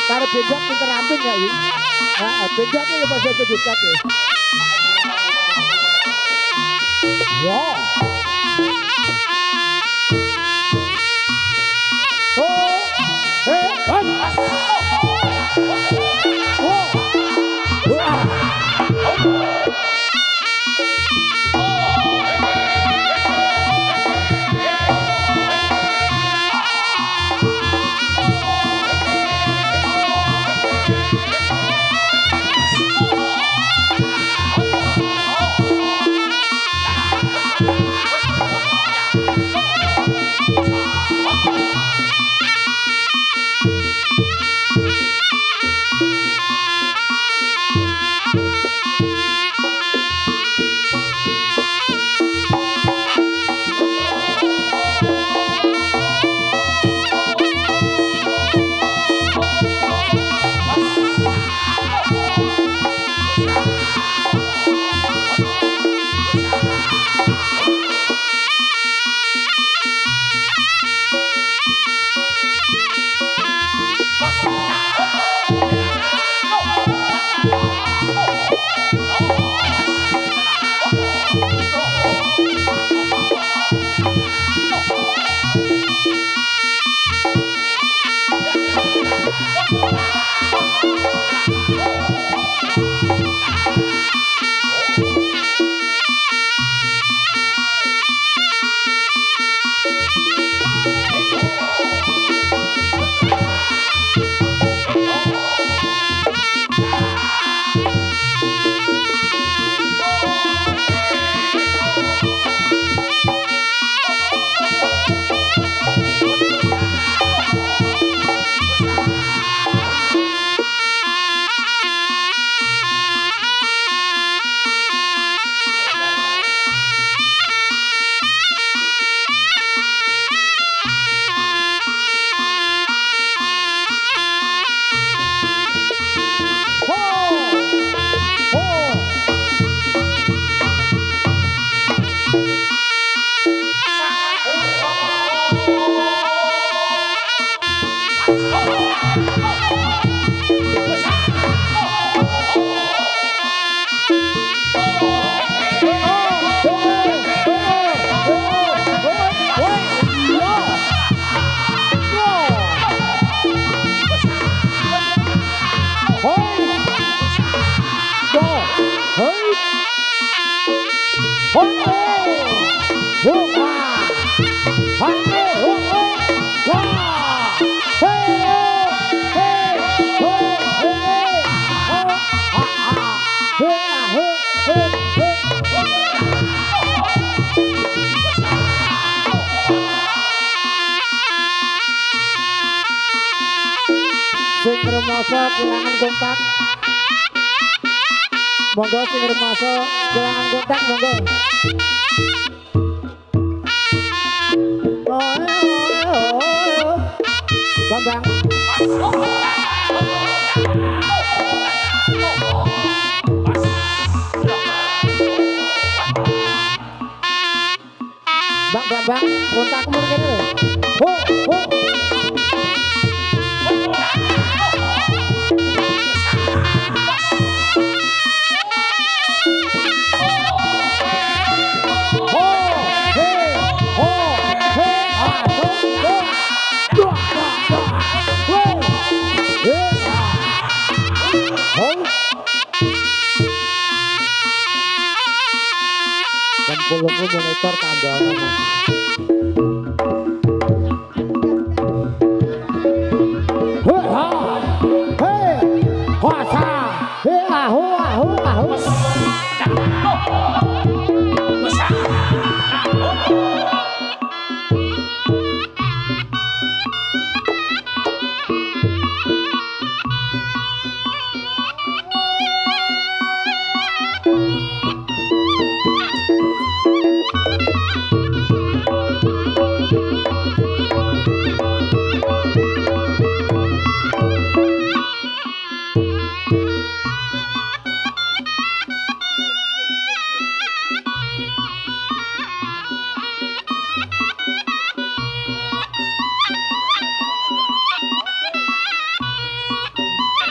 Karena bejak pinter ramping ya ini. Nah, bejaknya ya bahasa sedekat ya. Ya. Oh, hei, sing remoso kehilangan kontak. Monggo sing remoso kehilangan kontak monggo. Bambang. Bang, kontakmu kene lho. Ho, ho. Volume monitor tambah Mas.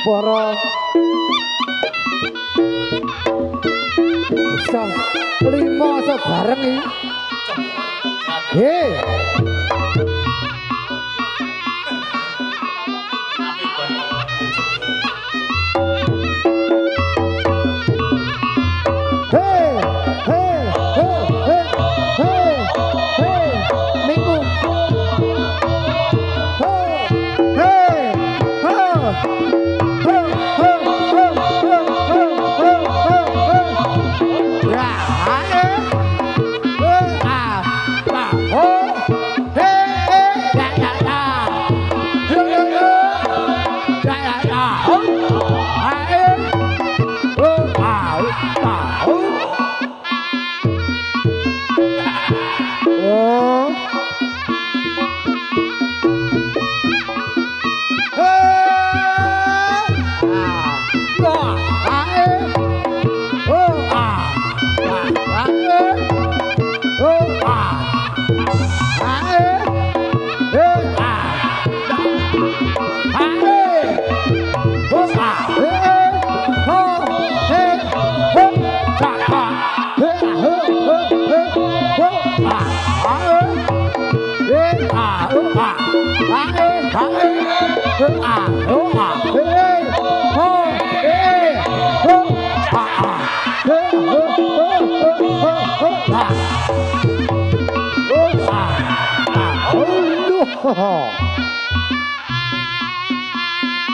Para sang lima sebareng iki. Hei.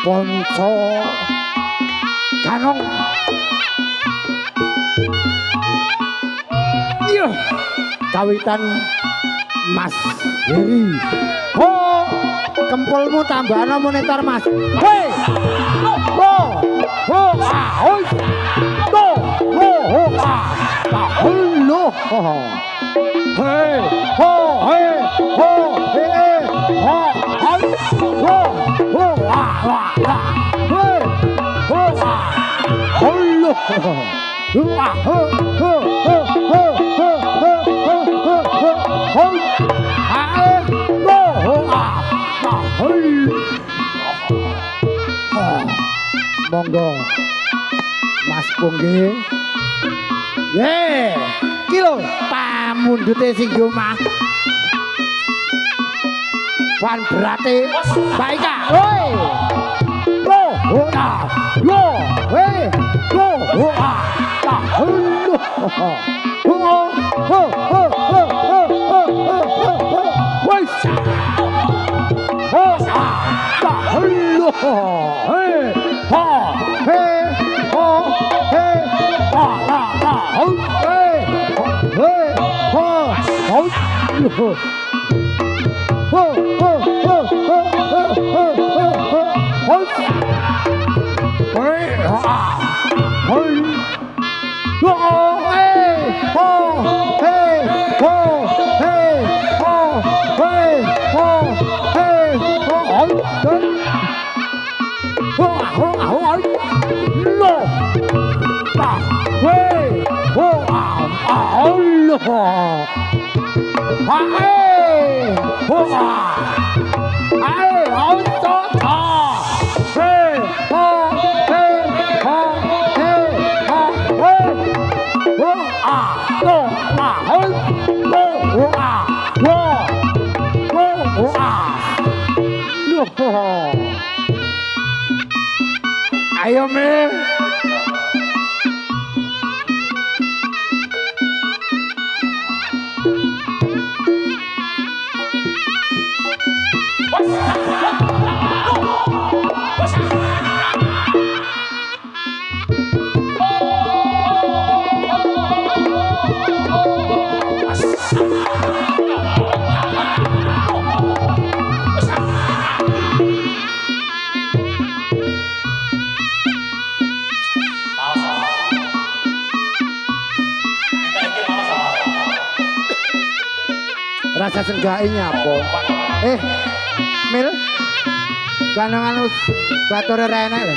Ponco Kanong iya kawitan Mas Heri ho kempulmu tambahana monitor Mas hei ho ho hoi to ho ho lo hei ho hei ho hei ho hoi ho ho monggo Mas Punggi ye kilo pamundute sing yo mah wan berarti baika woi lo ora lo weh lo ora ta lo ho ho ho ho woi ho ta lo he ho he ho he ta ta ho he he ho ho ho ho ho ho ho ho hey ha hey ho hey ho hey ho hey ho hey ho hey ho ho ho lo ta hey ho lo hey ho hey ho to ta hey ho hey ho hey ho hey ho to ma hey ho ho ayo me Rasa senggaknya apa? Mil. Kanangan batur renek lho.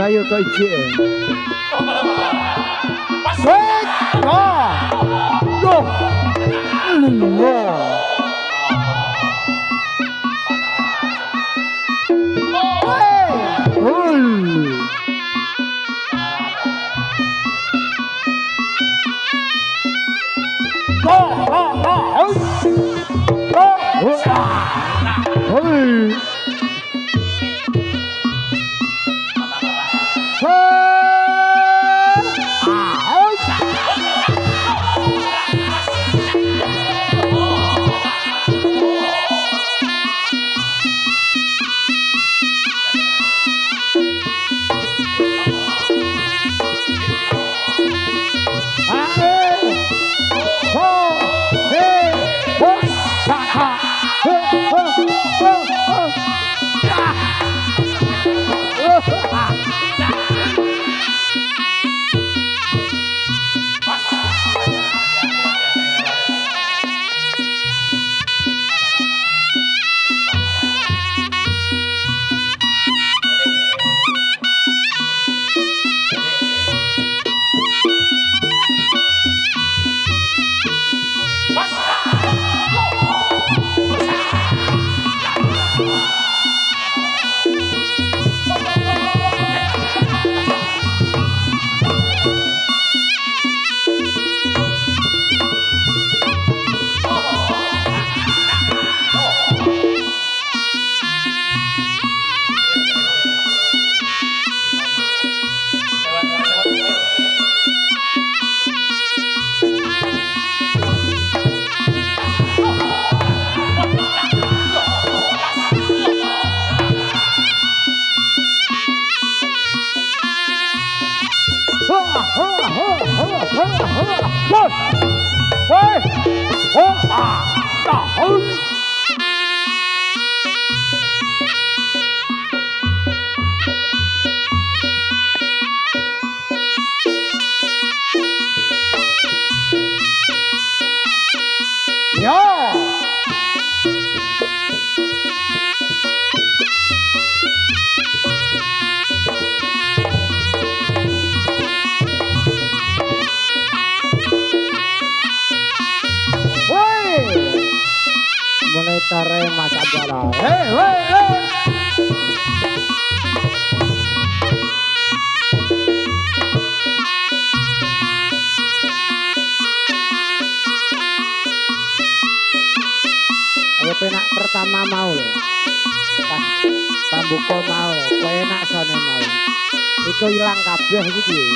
Lah yo kok ijik. Wait! Oh! Yo! Tare Mas Abdallah. Ayo penak pertama mau lho. Pas pambuka mau, kowe enak sone mau. Iku ilang kabeh iki piye?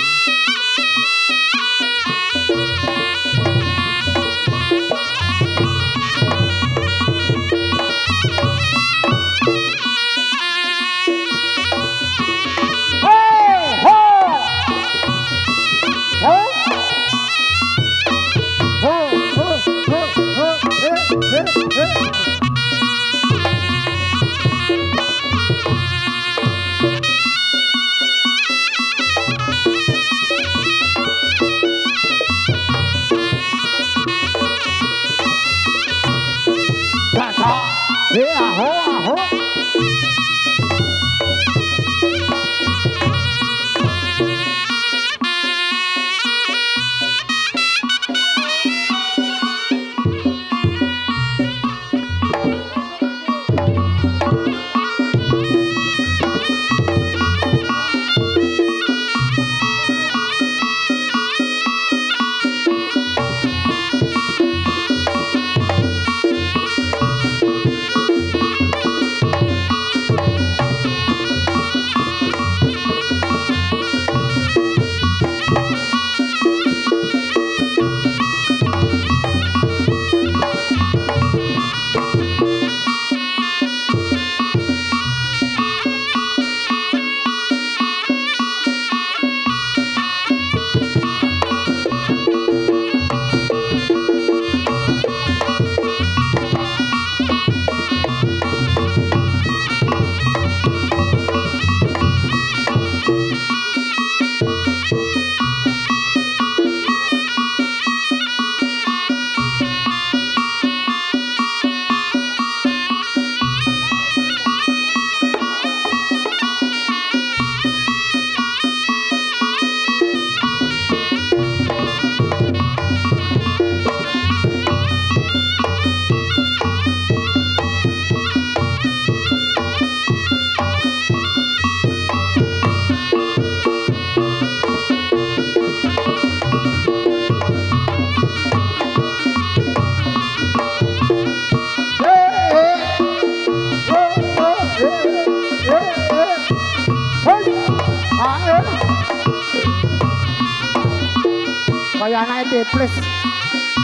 kaya anake deples.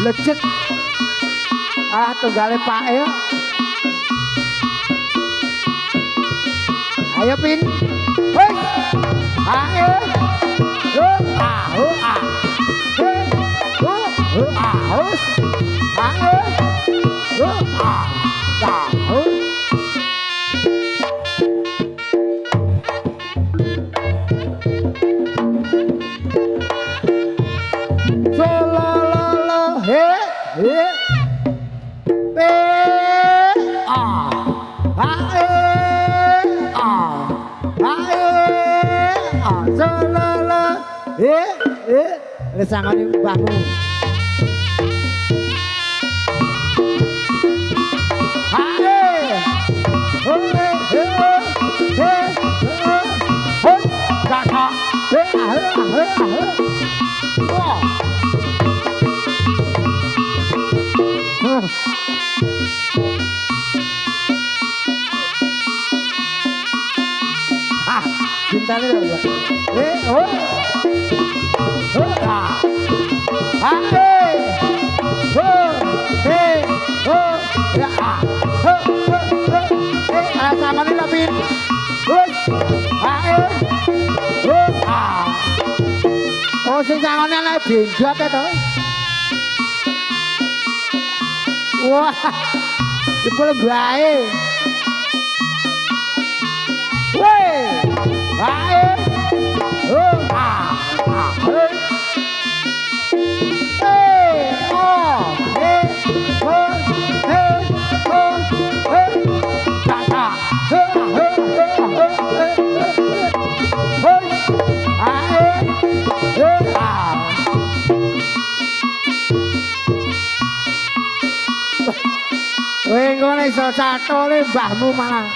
Lejet. Ah tunggale Pak ya. Ayo Pin. Hei. Ayo. Yo ah ho ah. Hei. Ho ho ah ho. Ayo. Yo ah. Ta ho. Solololo he he. Pe ah. Ae. Solala lesangane mbahmu hae hore he kaka he wah cintane lho ya oh ah hey oh hey oh ya ah ala samane lho Pin wis ae oh ah oh sing sangone ana benjot to wah jebul bae weh ae oh ah hey oh hey oh hey oh hey kaka Weh ngono iso catole mbahmu malah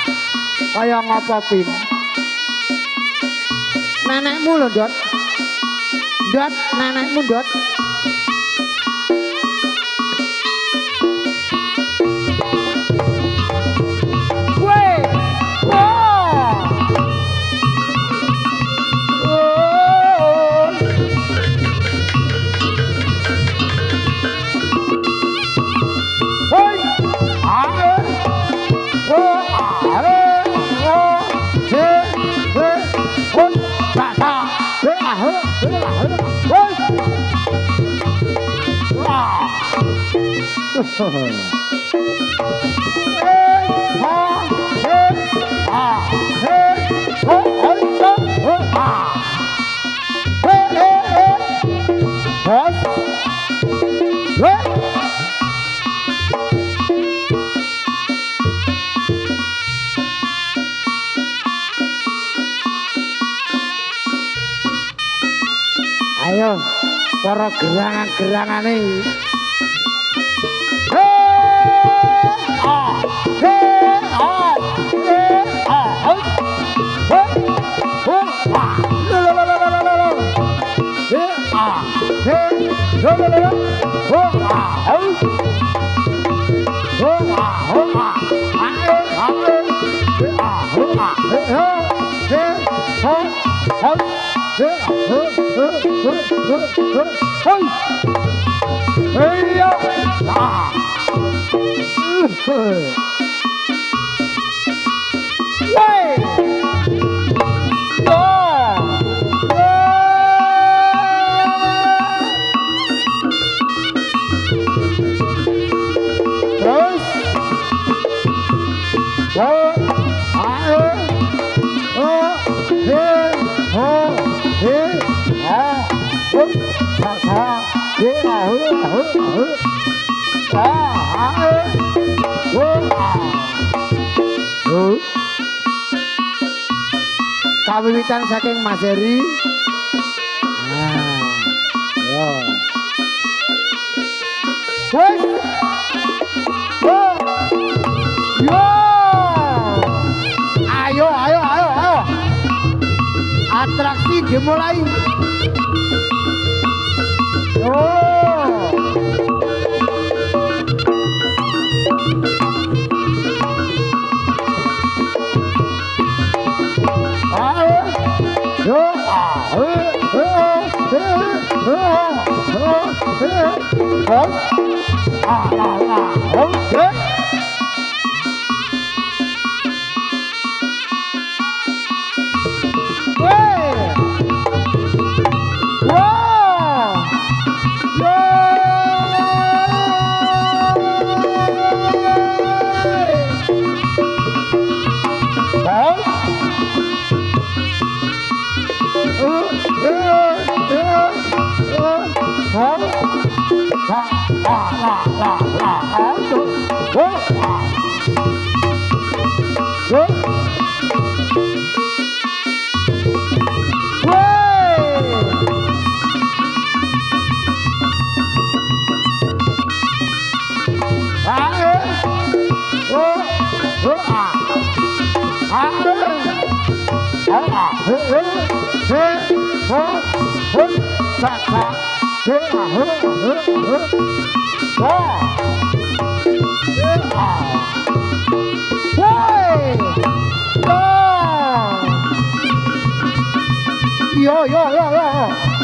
kaya ngopo Pin. Nenekmu lho, Dot. Dot, nenekmu, Dot. Weh. Wah. Oh. Hoi. Ae. Oh, ae. Oh. He. He. Oh. Kaka. He. He. Hoi. Wah. Ayo, para gerangan-gerangane. Kawiwitan saking Mas Heri. Yo. Wes. Oh. Yo. Ayo. Atraksi dimulai. Oh. Yo, Yo,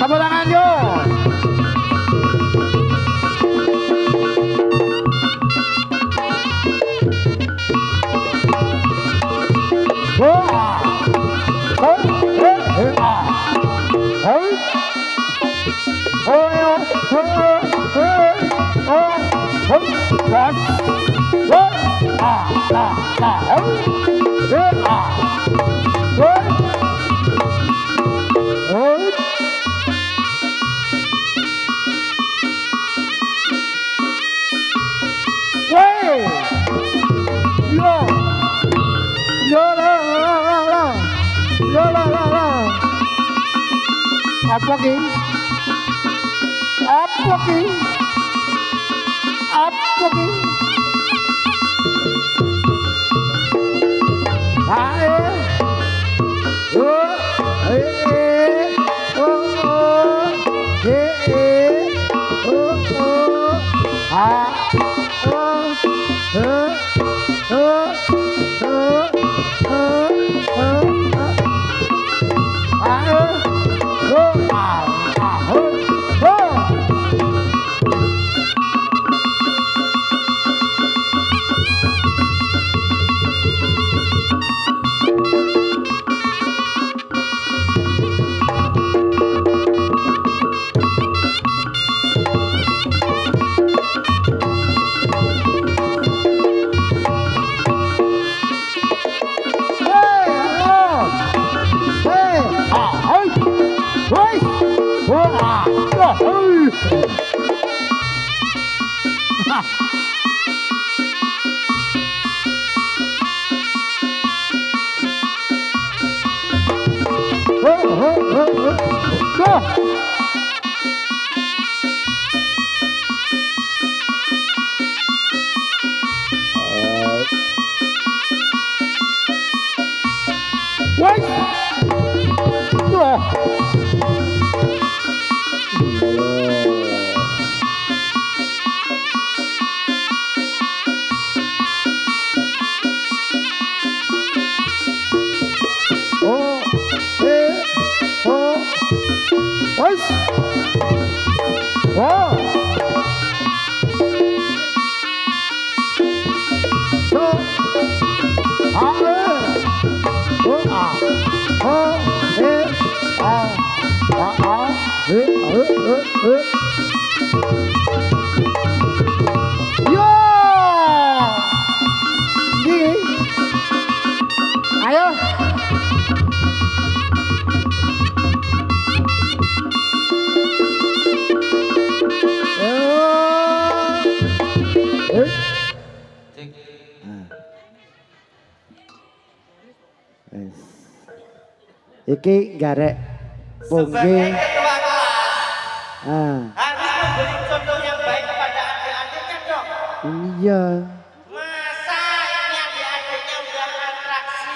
tepuk tangan yo. Apa ki? Apa ki? Apa ki? Ae. Oh, Iki garek punggi. Harus memberi contoh yang baik kepada adik-adiknya dong. Iya. Masa ini adik-adiknya udah atraksi.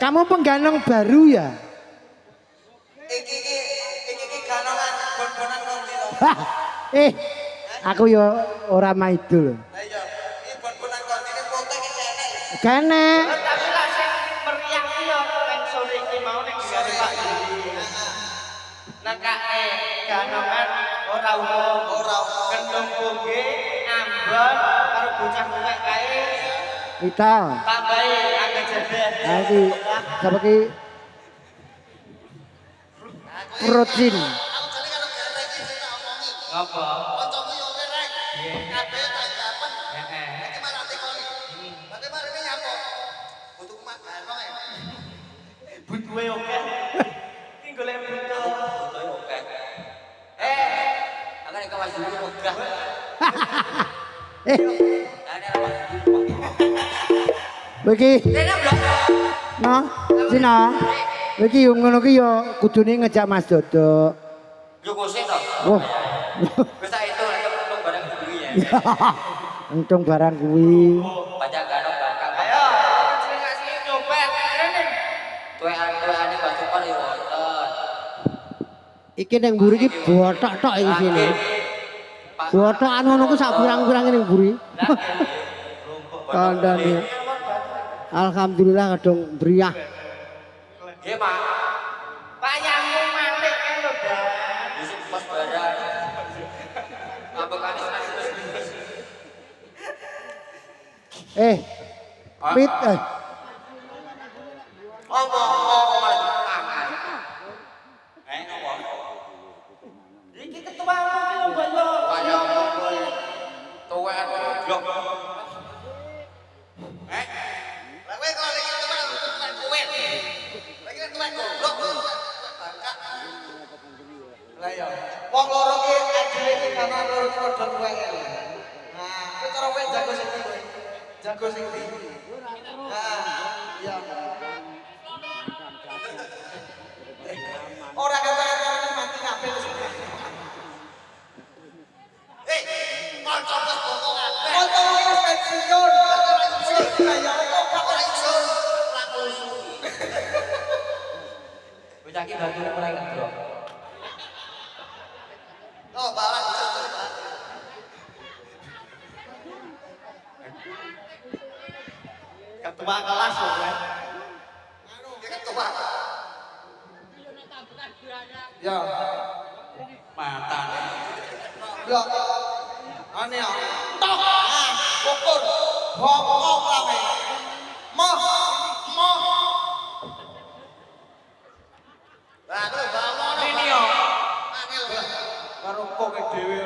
Kamu pengganong baru ya? Iki ganongan bon-bonan kondi loh. Aku yo ora maido lho. Lah iya, iki bon-bonan kondi iki foto iki enek. Kene. Tapi lah sing meriah ki yo ning sore iki mau ning gare Pak Diri. Nekake ganongan ora umum. Kendung bongge ambon karo bocah tuwek kae. Kita. Tambahi agak jelas. Nah iki sapa ki? Protein. Ngapa? Kancamu yo oke rek. Kabeh tak dapat. Iki malah tekoni. Berarti marine nyapa? Butuh makan kok ya. Butuhe oke. Iki golek butuh. Butuhe oke. Akan iku wis megah. Bagi. Nah, Cina. Bagi ngono ki yo kudune ngejak Mas Dodo. Yo kose to. Wah. Wis tak itu untung barang kuwi ya. Untung barang kuwi. Pajak gano bakal. Ayo, sing ngasih nyopet rene. Tuwean-tuweane Mbak Supar yo wonten. Iki ning mburi iki bothok tok iki sini. Bothok anu ngono ku sak pirang-pirang ning mburi. Kandhane. Alhamdulillah kadung mriyah. Nggih, Pak. Payahmu malik kan lho, Dan. Wis pas barang. Ngambekane wis. Pit Omong malah nopo? Iki ketuamu ki lho, Mbak yo. Kaya omong kowe. Tuwekan goblok. Lah kowe kalau iki teman teman kowe. Lagi teman goblok. Bangka. Lah ya. Wong loro ki ajine iki kan loro padha tuwek. Nah, kowe cara kowe jago sing ndi kowe? Jago sing ndi? Nah, iya. Ora kata-kata mati kabeh wis. Kancamu wis bongko kabeh. Kancamu wis pensiun. Ya kok gak ora iso. Bocah ki batune mulai ngedrop. Oh, balas iso Pak. Ketua kelas lho, Mas. Anu, dia ketua. Ya. Matane. Ya. Ane ya. Tok. Ah, ukur. Bongkok rawe. Moh. Lah aku bangun. Ini yo. Angel. Karo koke dhewe.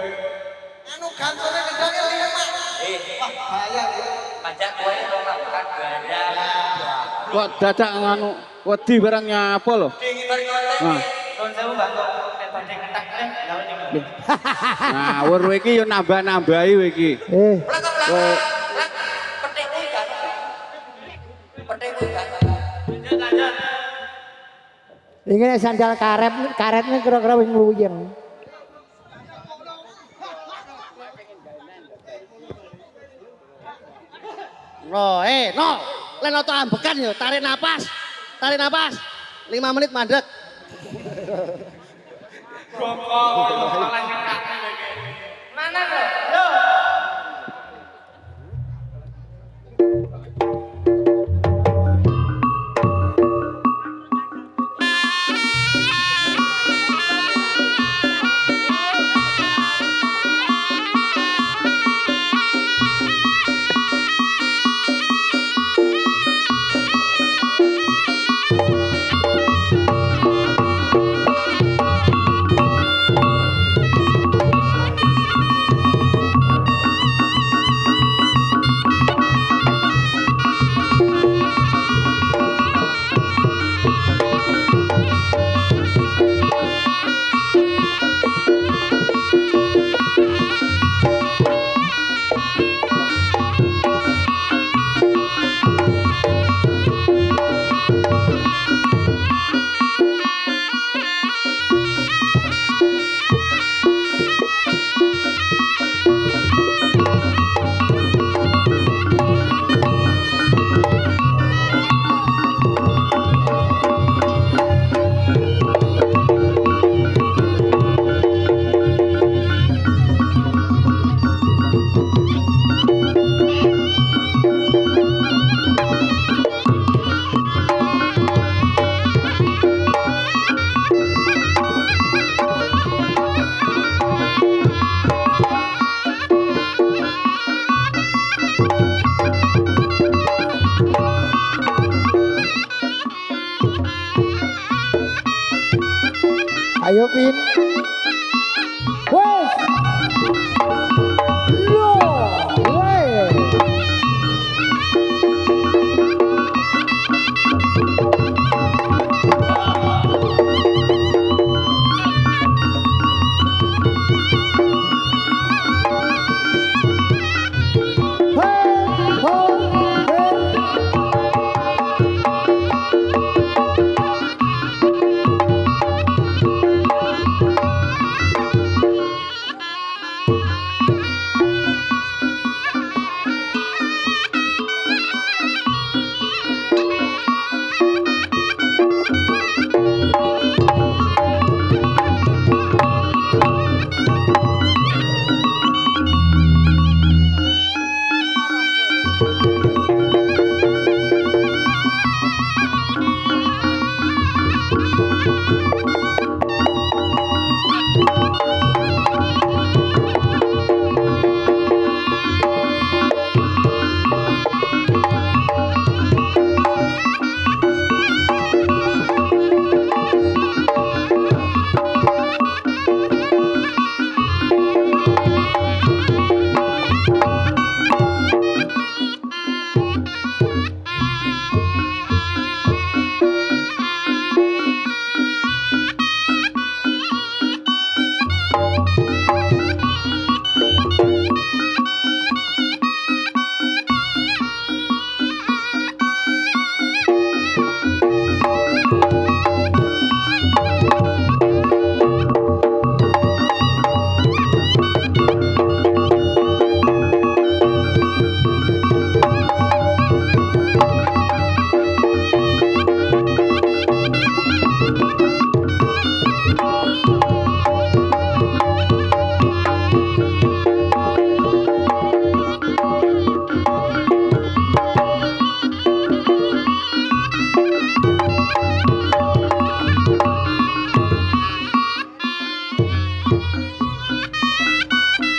Anu gantone kendane 5. Wah, bahaya ya. Pajak kowe ora makan barang. Kok dadak nganu wedi barang nyapa lho? Dingin bari konten. Nah. Kon sewu Mbak kok nek badhe ngetak lawan iki. Ngawur kowe iki yo nambah-nambahi kowe iki. Kowe Petik kuwi kan. Petik kuwi kan. Lanjut. Iki nek sandal karetnya kira-kira wis ngluyeng. No, len oto ambekan yo, tarik napas. 5 menit mandek. Bongkok malah nyetak iki. Mana lho? Yo. Ayo Pin. Wes. Yo, wes. Hey, ho, hey.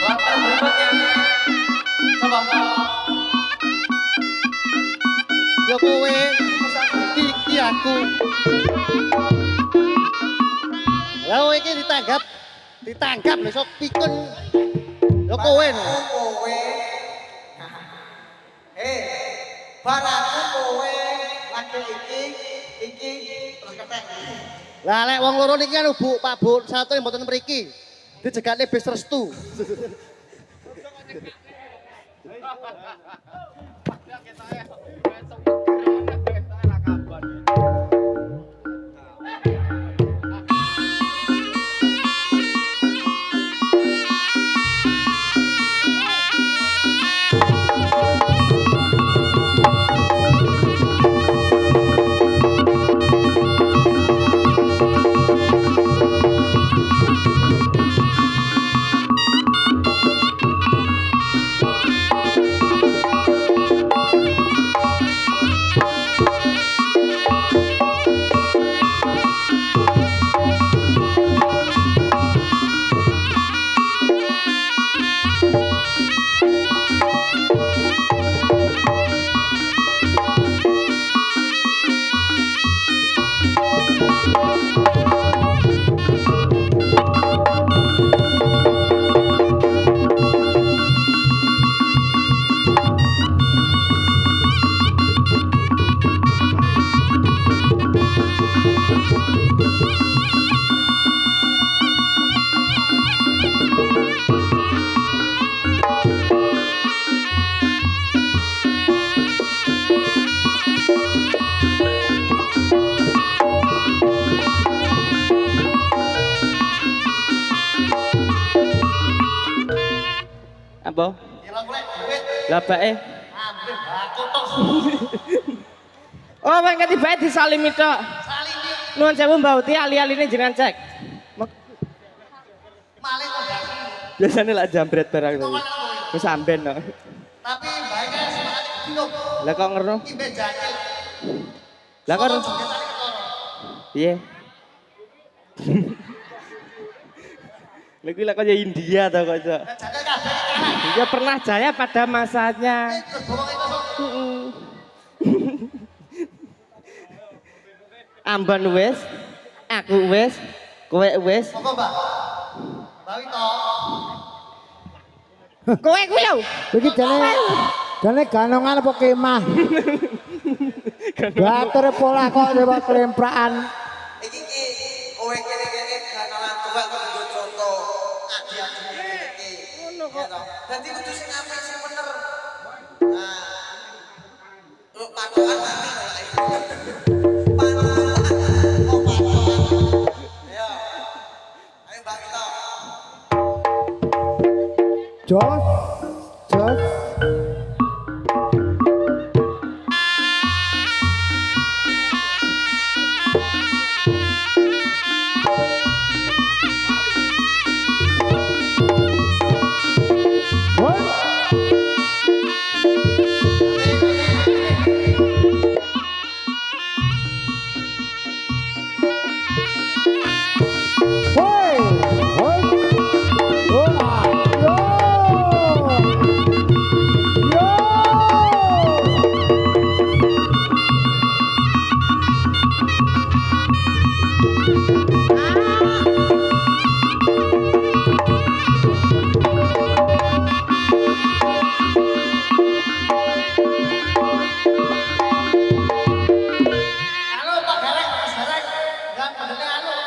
Latar berikutnya. Coba. Yo kowe iki aku. Lah kowe iki ditangkap lho sok pikun. Yo kowe no. Kowe. Baraku kowe lagi iki terus keteng. Lah lek wong loro niki kan Bu, Pak Bu, satu yang mboten mriki. Dijegane bis restu. Apa? Ilang golek duit. Lah bae. Ambil baku tok. Oh, wong keti bae disalimi tok. Salimi Nuwun sewu Mbak Uti ali-aline jenengan cek. malih kondasi. Biasane lak jambret barang to. Wis amben no. Tapi baiknya semangat bingung. Lah kok ngeru? Imbe jangkil. Lah kok Jogetane ketara. piye? Lha kuwi lak kaya India to kok. Cok. Jangkil kabeh kalah. Dia pernah jaya pada masanya. Terus bawang itu sok. Ambon wis, aku wis, Kowe wis. Monggo, Mbak. Mbak Wito. Kowe kuwi lho. Iki jane ganongan apa kemah? Batur pola kok dewa kelempraan. Iki kowe kene-kene ganongan tuwek kok nggo contoh adi-adi iki. Ngono kok. Dadi kudu sing apik sing bener. Nah. Lu patokan mati kok. Patokan. Oh, patokan. Ayo. Ayo Mbak Wito. Jos. Hoi, hoi. Oh, yo. Yo. Halo Pak Garek, Mas Garek. Enggak padane otor.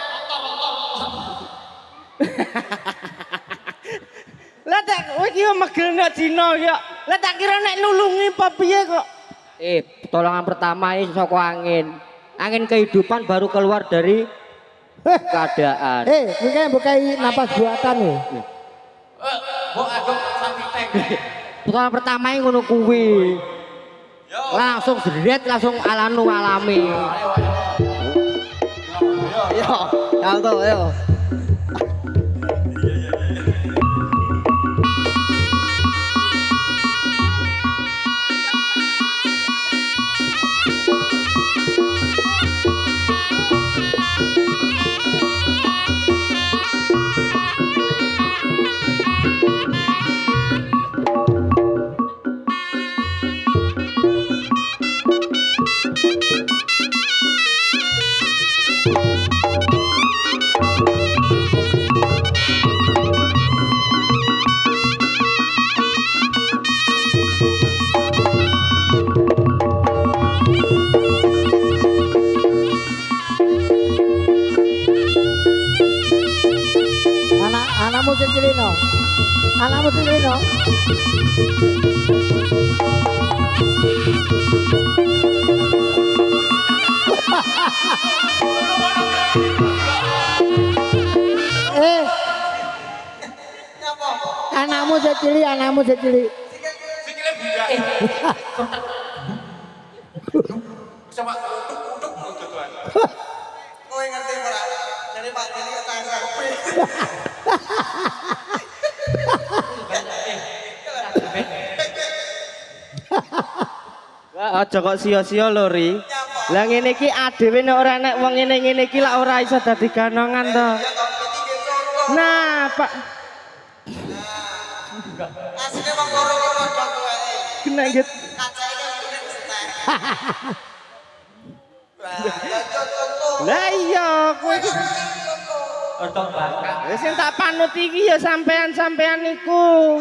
Lah tak kowe iki yo megel nek Cina ya. Lah tak kira nek nulungi apa piye kok. Pertolongan pertama ini saka angin. Angin kehidupan baru keluar dari keadaan. Mungkin bukai napas buatan nih. Mbok aduk sapi tank. Pertolongan pertama ini ngono kuwi. Langsung jeret langsung alami. Yo, alto yo. Anakmu sing cilino. Anakmu sing cilino. Anakmu sing cili. Sikile budak. Coba uduk tuan. Kowe ngerti ora? Jadi Pak Dini ketangkep kopi. Wah, aja kok sia-sia lho Ri. Lah ngene iki adewe nek ora nek wong ngene iki lak ora iso dadi ganongan to. Ya kok iki nggih contoh. Nah, Pak. Asline wong loro iki padha tuweke. Kena gitu. Kacake kan kudu disetek. Wah, contoh. Lah iya, kowe iki Ortok bakak. wis sing tak panut iki ya sampean-sampean niku.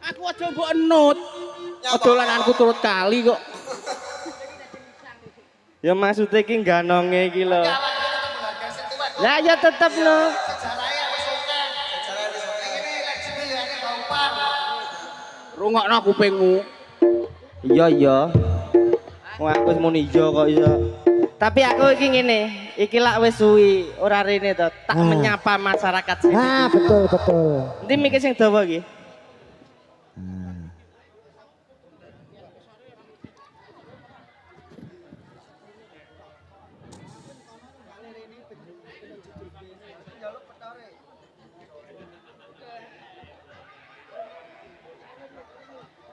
Aku aja mbok enut. Dolananku turut kali kok. Ya maksudnya iki ganonge iki lho. Lah ya tetep no. Sejarahnya wis oke. Sejarahnya wis oke. Ini legible ya ini bau par. Rungokno kupingmu. Iya. Wah, aku wis muni iya kok iso. Tapi aku iki ngene, iki lak wis suwi ora rene to, tak menyapa masyarakat sini. Betul. Nanti mikir sing dawa iki.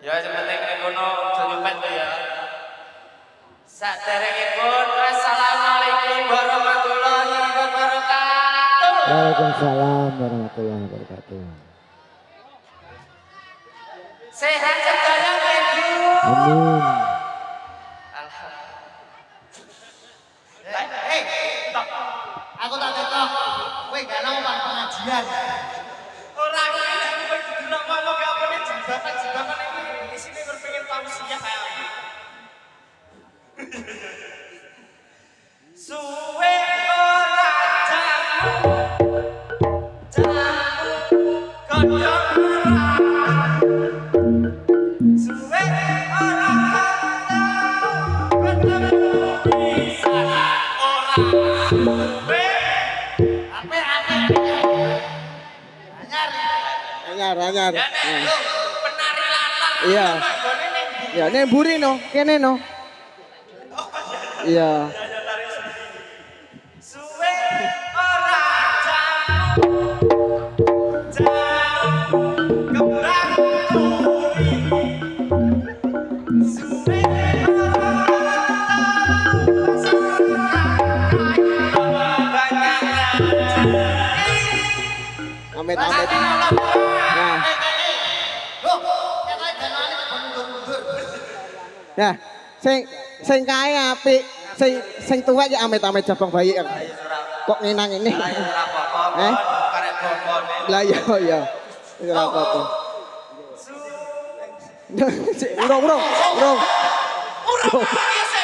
Ya sementing ning kono aja nyumpet to ya. Saderengipun assalamualaikum warahmatullahi wabarakatuh. Waalaikumsalam warahmatullahi wabarakatuh. Sehat sedaya nggih, Bu. Amin. Aku Anyar. Iya. Ya, nek mburi no, kene no. Iya. Amit. Nah. Nah, sing kae apik, sing tuwek ya amit-amit jabang bayi. Kok ngenang ini? Lah iya. Ora apa-apa.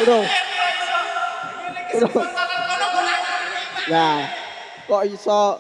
Urung. Nah, kok iso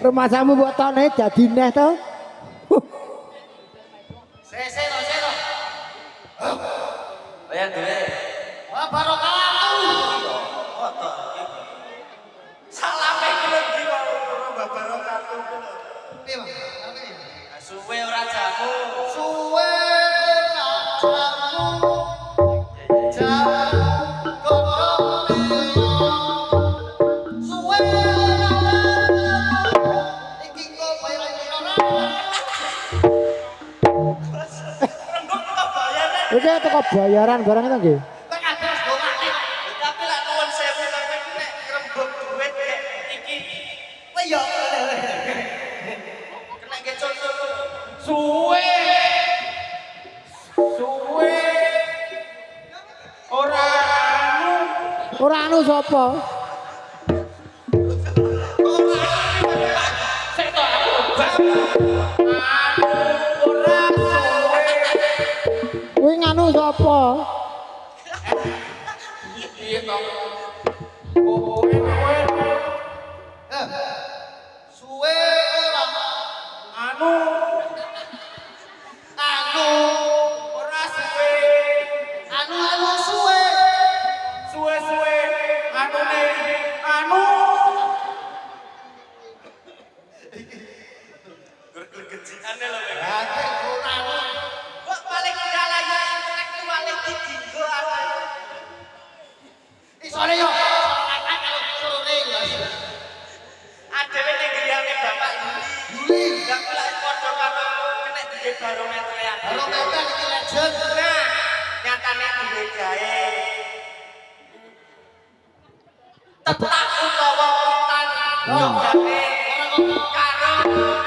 Rumah samu buat tone jadi neh to. Sero. Ayo duwe. Wah barokah aku. Salame iki lho ndi kok barokah tuh. Piye, Bang? Suwe ora jamu. Suwe ora jamu. Jamu godhong lilo. Suwe ora jamu. Iki kok bayar ora. Iki teko bayaran barang itu nggih. Kok kabeh wis go mati. Tapi lek nuwun sewu sampe nek ngrembug duit kayak iki. Wah ya. Kena ge contoh. Suwe. Ora anu sapa? Kuwi nganu sapa? Suwe ora anu Ora suwe. anu suwe. Suwe anune anu. Gergeciane lho. Ate ora anu. Kok paling dalah ya intelektual iki dinggo apa. Isone yo. Kakak karo surune lho. Adewe ning griyane Bapak Yuli. Lah kok lek padha karo kena dige barometer ya. Barometer iki legend. Nah, nyatane duwe gawe. Tetak utawa hutan. Jane karo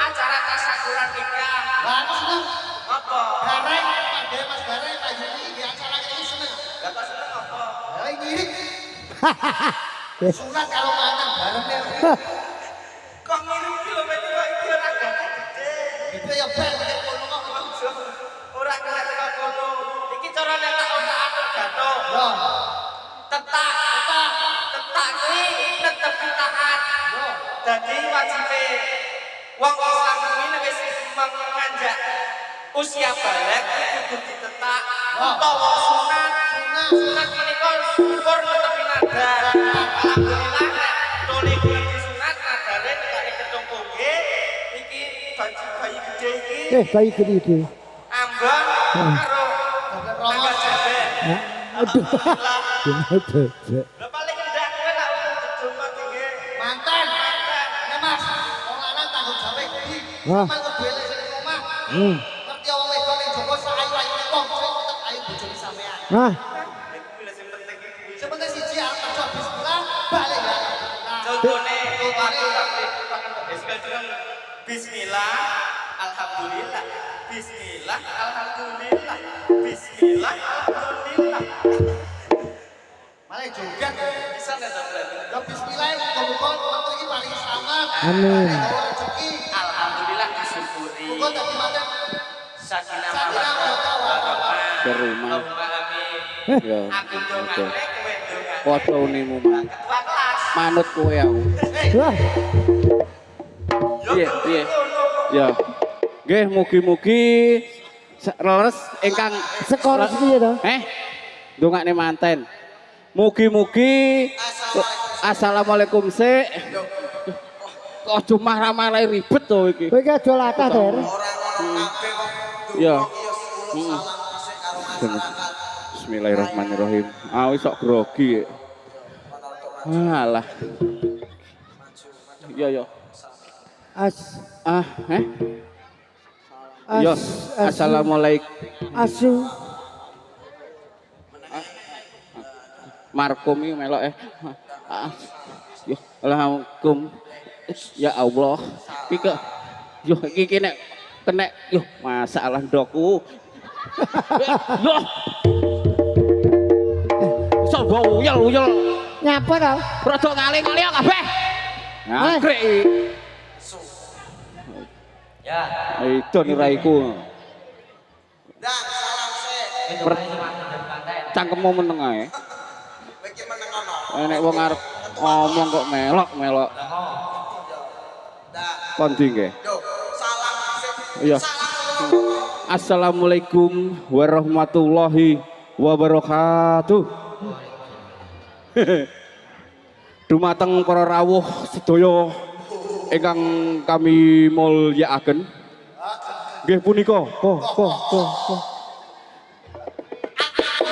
acara tasakuran nikah. Lah aku seneng. Apa? Gareng, Pak Mas Gareng, Pak Yuli di acara iki seneng. Lah kok seneng apa? Ya ngirit. Sunat kalau mangan bareng. Kok ngirim kilometer kok iki ora gede. Itu ya ben nek kono kok. Ora kena teko kono. Iki cara nek tak otak aku jatuh. Yo. Tetak kuwi Dadi wajibe wong Islam kuwi nek wis menganjak usia balik kudu ditetak utawa sunat. Sunat menika syukur netepi nadar. Alhamdulillah nek dole kuwi disunat nadare nekane kedung pungge iki bayi gede iki. bayi gede. Ambang karo tanggal jaber. Aduh. Lah paling ndak kowe tak dijomat iki. Manten. Ya Mas, wong lanang tanggung jawab iki. Wah. Sampeyan kudu elek sing ning omah. Ngerti wong wedok ning Joko sayu-ayune wong sing tetep ayu bojone sampean. Nah, Iku lho sing penting iki. Sing penting siji arep kerja bismillah balik ya. Contohnya aku Bismillah, Alhamdulillah, Bismillah, Alhamdulillah, Bismillah, Alhamdulillah. Malah joget Bisa nggak berarti? ya bismillah muga-muga waktu iki paling selamat. amin. Bawa rezeki. Alhamdulillah disyukuri. Muga dadi manten Sakinah Sakinah mawaddah warahmah. Ke rumah. Allahumma amin. Ya. Aku dongane kowe dongane. Foto unimu man. Ketua kelas. Manut kowe aku. Wah, Piye? Ya. Nggih, mugi-mugi leres ingkang skor piye to? Ndongakne manten. Mugi-mugi assalamualaikum sik. Kok cuma ramalai ribet to iki. Kowe iki aja latah, Der. Orang-orang kabeh kok Ya. salam dhisik karo masyarakat. Bismillahirrahmanirrahim. Ah wis sok grogi. Alah. Ya. As Yo, assalamualaikum. asu. Markum iki melok Yo, Assalamualaikum. Ya Allah. Iki yo iki nek kena yo masalah ndokku. Yo. Sobo uyel. Nyapa to? Rada ngali-ngali kabeh. Ngakrik iki. Ya. Itu niraiku. Dah salam sik. Cangkemmu meneng ae. Kowe iki meneng ana. Nek wong arep ngomong kok melok. Dah. Kondi nggih. Yo, salam sik. Iya. Salam. Assalamualaikum warahmatullahi wabarakatuh. Dumateng para rawuh sedaya ingkang kami mulyakaken. Nggih punika.